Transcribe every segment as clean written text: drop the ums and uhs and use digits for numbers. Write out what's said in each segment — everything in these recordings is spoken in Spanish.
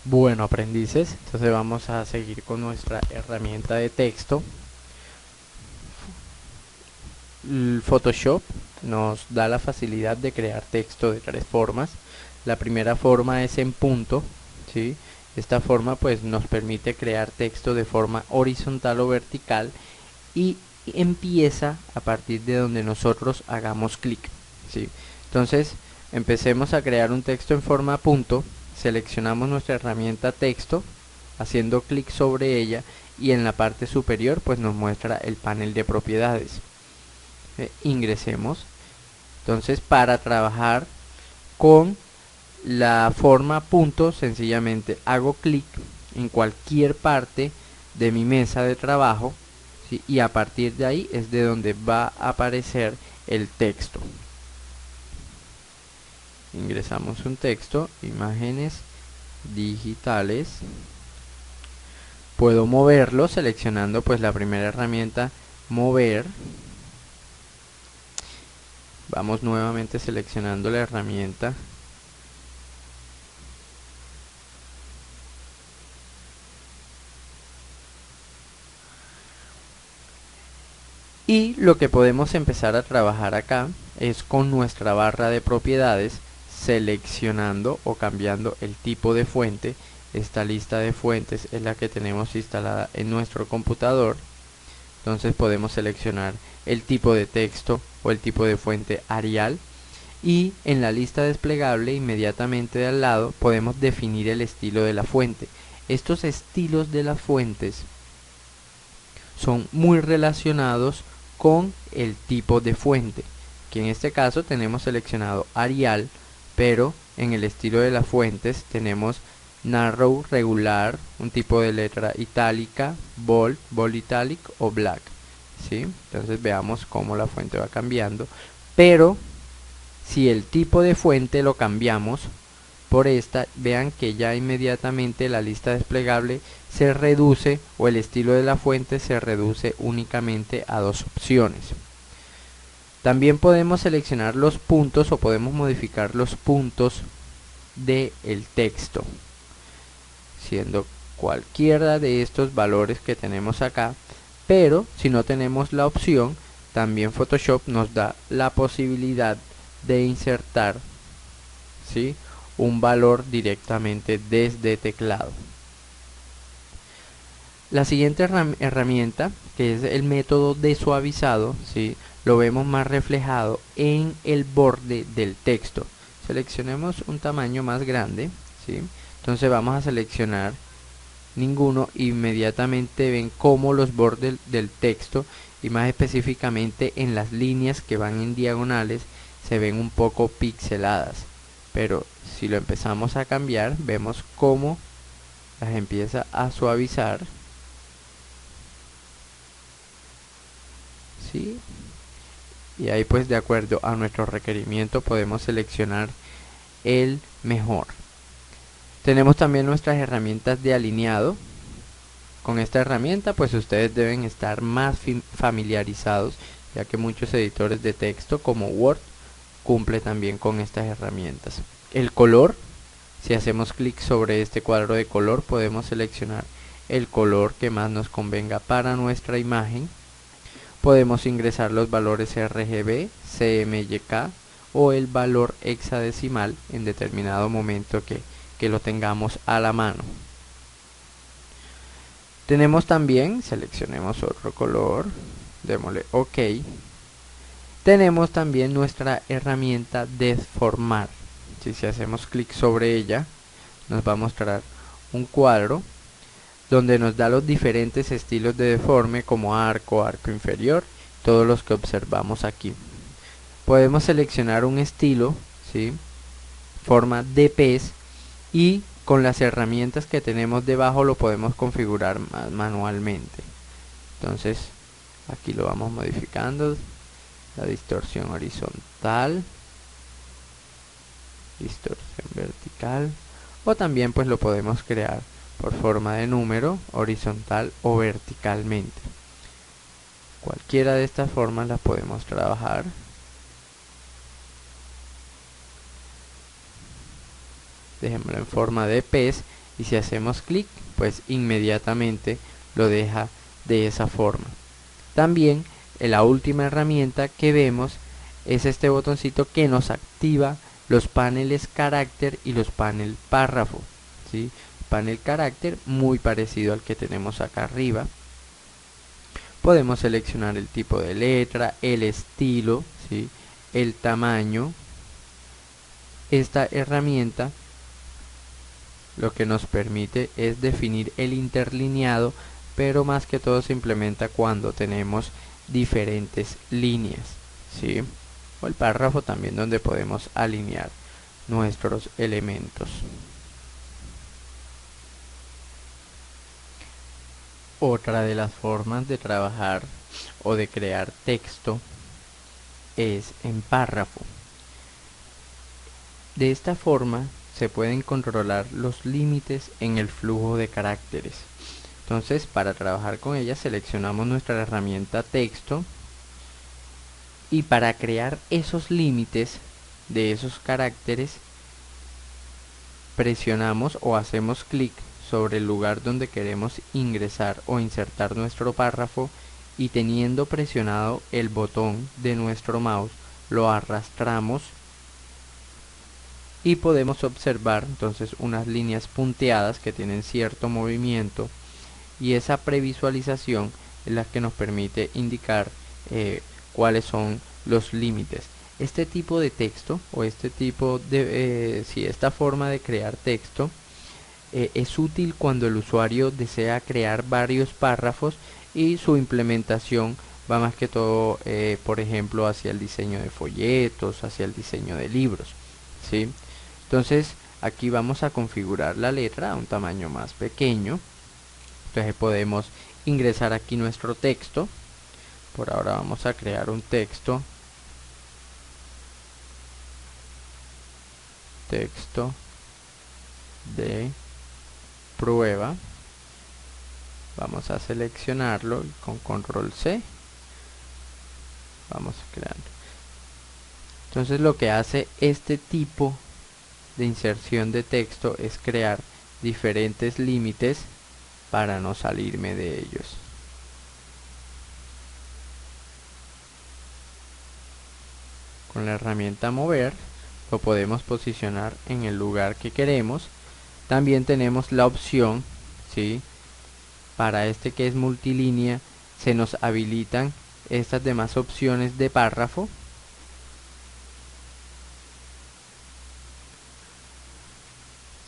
Bueno, aprendices, entonces vamos a seguir con nuestra herramienta de texto. El Photoshop nos da la facilidad de crear texto de tres formas. La primera forma es en punto, ¿sí? Esta forma pues nos permite crear texto de forma horizontal o vertical y empieza a partir de donde nosotros hagamos clic, ¿sí? Entonces empecemos a crear un texto en forma punto, seleccionamos nuestra herramienta texto haciendo clic sobre ella y en la parte superior pues nos muestra el panel de propiedades. Ingresemos. Entonces para trabajar con la forma punto sencillamente hago clic en cualquier parte de mi mesa de trabajo, ¿sí? Y a partir de ahí es de donde va a aparecer el texto. Ingresamos un texto, imágenes digitales. Puedo moverlo seleccionando pues la primera herramienta, mover. Vamos nuevamente seleccionando la herramienta y lo que podemos empezar a trabajar acá es con nuestra barra de propiedades, seleccionando o cambiando el tipo de fuente. Esta lista de fuentes es la que tenemos instalada en nuestro computador. Entonces podemos seleccionar el tipo de texto o el tipo de fuente Arial, y en la lista desplegable inmediatamente de al lado podemos definir el estilo de la fuente. Estos estilos de las fuentes son muy relacionados con el tipo de fuente, que en este caso tenemos seleccionado Arial, pero en el estilo de las fuentes tenemos narrow, regular, un tipo de letra itálica, bold, bold italic o black, ¿sí? Entonces veamos cómo la fuente va cambiando, pero si el tipo de fuente lo cambiamos por esta, vean que ya inmediatamente la lista desplegable se reduce, o el estilo de la fuente se reduce únicamente a dos opciones. También podemos seleccionar los puntos o podemos modificar los puntos del texto, siendo cualquiera de estos valores que tenemos acá, pero si no tenemos la opción, también Photoshop nos da la posibilidad de insertar, ¿sí?, un valor directamente desde teclado. La siguiente herramienta, que es el método de suavizado, ¿sí?, lo vemos más reflejado en el borde del texto. Seleccionemos un tamaño más grande, ¿sí? Entonces vamos a seleccionar ninguno. Inmediatamente ven cómo los bordes del texto, y más específicamente en las líneas que van en diagonales, se ven un poco pixeladas. Pero si lo empezamos a cambiar, vemos cómo las empieza a suavizar, ¿sí? Y ahí pues de acuerdo a nuestro requerimiento podemos seleccionar el mejor. Tenemos también nuestras herramientas de alineado. Con esta herramienta pues ustedes deben estar más familiarizados, ya que muchos editores de texto como Word cumple también con estas herramientas. El color, si hacemos clic sobre este cuadro de color podemos seleccionar el color que más nos convenga para nuestra imagen. Podemos ingresar los valores RGB, CMYK o el valor hexadecimal en determinado momento que lo tengamos a la mano. Tenemos también, seleccionemos otro color, démosle OK. Tenemos también nuestra herramienta deformar. Si hacemos clic sobre ella, nos va a mostrar un cuadro donde nos da los diferentes estilos de deforme como arco, arco inferior, todos los que observamos aquí. Podemos seleccionar un estilo, ¿sí?, forma de pez, y con las herramientas que tenemos debajo lo podemos configurar manualmente. Entonces aquí lo vamos modificando, la distorsión horizontal, distorsión vertical, o también pues lo podemos crear por forma de número, horizontal o verticalmente. Cualquiera de estas formas las podemos trabajar. Dejémoslo en forma de pez y si hacemos clic pues inmediatamente lo deja de esa forma. También la última herramienta que vemos es este botoncito que nos activa los paneles carácter y los panel párrafo, ¿sí? Panel carácter muy parecido al que tenemos acá arriba. Podemos seleccionar el tipo de letra, el estilo, ¿sí? El tamaño. Esta herramienta lo que nos permite es definir el interlineado, pero más que todo se implementa cuando tenemos diferentes líneas, ¿sí? O el párrafo también, donde podemos alinear nuestros elementos. Otra de las formas de trabajar o de crear texto es en párrafo. De esta forma se pueden controlar los límites en el flujo de caracteres. Entonces, para trabajar con ella seleccionamos nuestra herramienta texto y para crear esos límites de esos caracteres presionamos o hacemos clic sobre el lugar donde queremos ingresar o insertar nuestro párrafo y teniendo presionado el botón de nuestro mouse lo arrastramos y podemos observar entonces unas líneas punteadas que tienen cierto movimiento, y esa previsualización es la que nos permite indicar cuáles son los límites. Este tipo de texto o este tipo de esta forma de crear texto es útil cuando el usuario desea crear varios párrafos y su implementación va más que todo por ejemplo hacia el diseño de folletos, hacia el diseño de libros, ¿sí? Entonces aquí vamos a configurar la letra a un tamaño más pequeño. Entonces podemos ingresar aquí nuestro texto. Por ahora vamos a crear un texto de prueba. Vamos a seleccionarlo con control C. Vamos a crear. Entonces lo que hace este tipo de inserción de texto es crear diferentes límites para no salirme de ellos. Con la herramienta mover lo podemos posicionar en el lugar que queremos. También tenemos la opción, ¿sí? Para este que es multilínea se nos habilitan estas demás opciones de párrafo.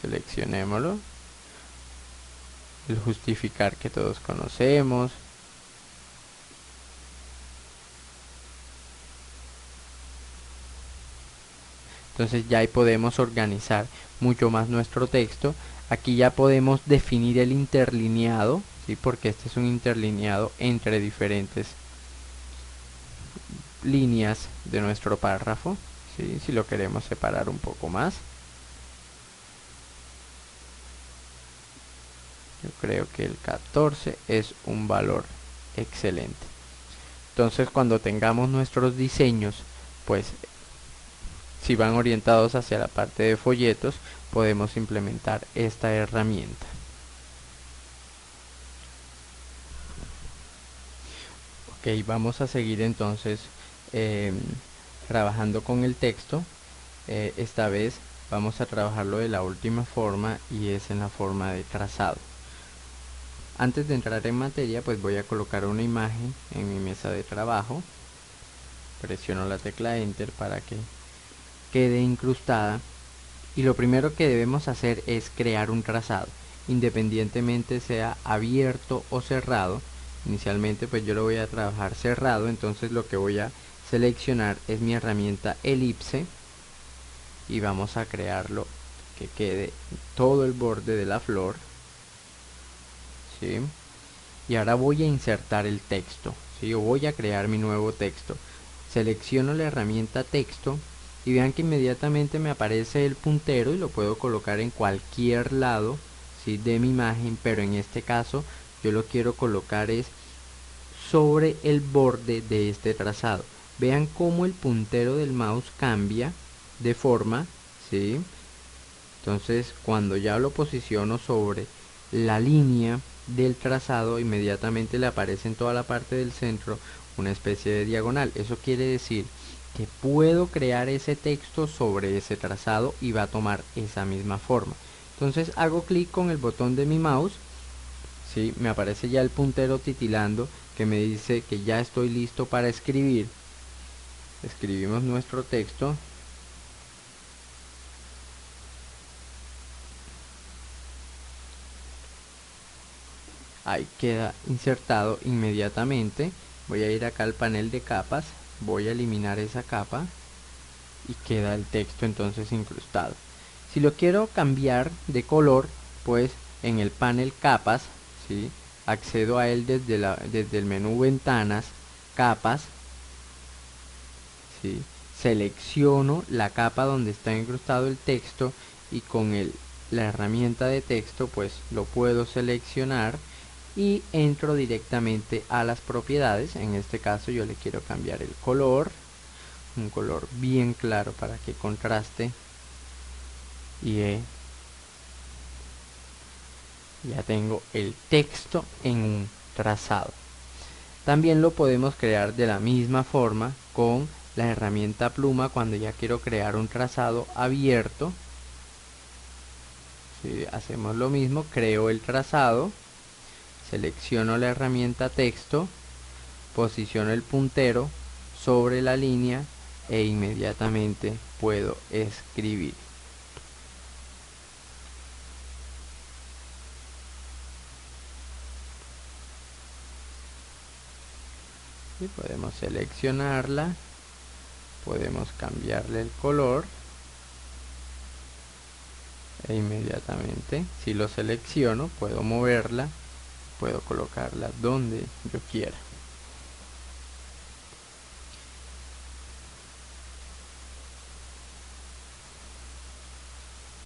Seleccionémoslo. El justificar que todos conocemos. Entonces ya ahí podemos organizar mucho más nuestro texto. Aquí ya podemos definir el interlineado, ¿sí? Porque este es un interlineado entre diferentes líneas de nuestro párrafo, ¿sí? Si lo queremos separar un poco más. Yo creo que el 14 es un valor excelente. Entonces cuando tengamos nuestros diseños, pues si van orientados hacia la parte de folletos, podemos implementar esta herramienta. Ok, vamos a seguir entonces trabajando con el texto. Esta vez vamos a trabajarlo de la última forma, y es en la forma de trazado. Antes de entrar en materia, pues voy a colocar una imagen en mi mesa de trabajo. Presiono la tecla Enter para que quede incrustada, y lo primero que debemos hacer es crear un trazado, independientemente sea abierto o cerrado. Inicialmente pues yo lo voy a trabajar cerrado, entonces lo que voy a seleccionar es mi herramienta elipse y vamos a crearlo que quede todo el borde de la flor, ¿sí? Y ahora voy a insertar el texto, ¿sí? O voy a crear mi nuevo texto. Selecciono la herramienta texto y vean que inmediatamente me aparece el puntero y lo puedo colocar en cualquier lado, ¿sí? De mi imagen, pero en este caso yo lo quiero colocar es sobre el borde de este trazado. Vean cómo el puntero del mouse cambia de forma, ¿sí? Entonces cuando ya lo posiciono sobre la línea del trazado, inmediatamente le aparece en toda la parte del centro una especie de diagonal. Eso quiere decir que puedo crear ese texto sobre ese trazado y va a tomar esa misma forma. Entonces hago clic con el botón de mi mouse, ¿sí? Me aparece ya el puntero titilando que me dice que ya estoy listo para escribir. Escribimos nuestro texto. Ahí queda insertado inmediatamente. Voy a ir acá al panel de capas, voy a eliminar esa capa y queda el texto entonces incrustado. Si lo quiero cambiar de color, pues en el panel capas, ¿sí? Accedo a él desde el menú ventanas, capas, ¿sí? Selecciono la capa donde está incrustado el texto y con la herramienta de texto pues lo puedo seleccionar y entro directamente a las propiedades. En este caso yo le quiero cambiar el color, un color bien claro para que contraste, y ya tengo el texto en un trazado. También lo podemos crear de la misma forma con la herramienta pluma cuando ya quiero crear un trazado abierto. Si hacemos lo mismo, creo el trazado, selecciono la herramienta texto, posiciono el puntero sobre la línea e inmediatamente puedo escribir. Y podemos seleccionarla, podemos cambiarle el color e inmediatamente, si lo selecciono, puedo moverla, puedo colocarla donde yo quiera.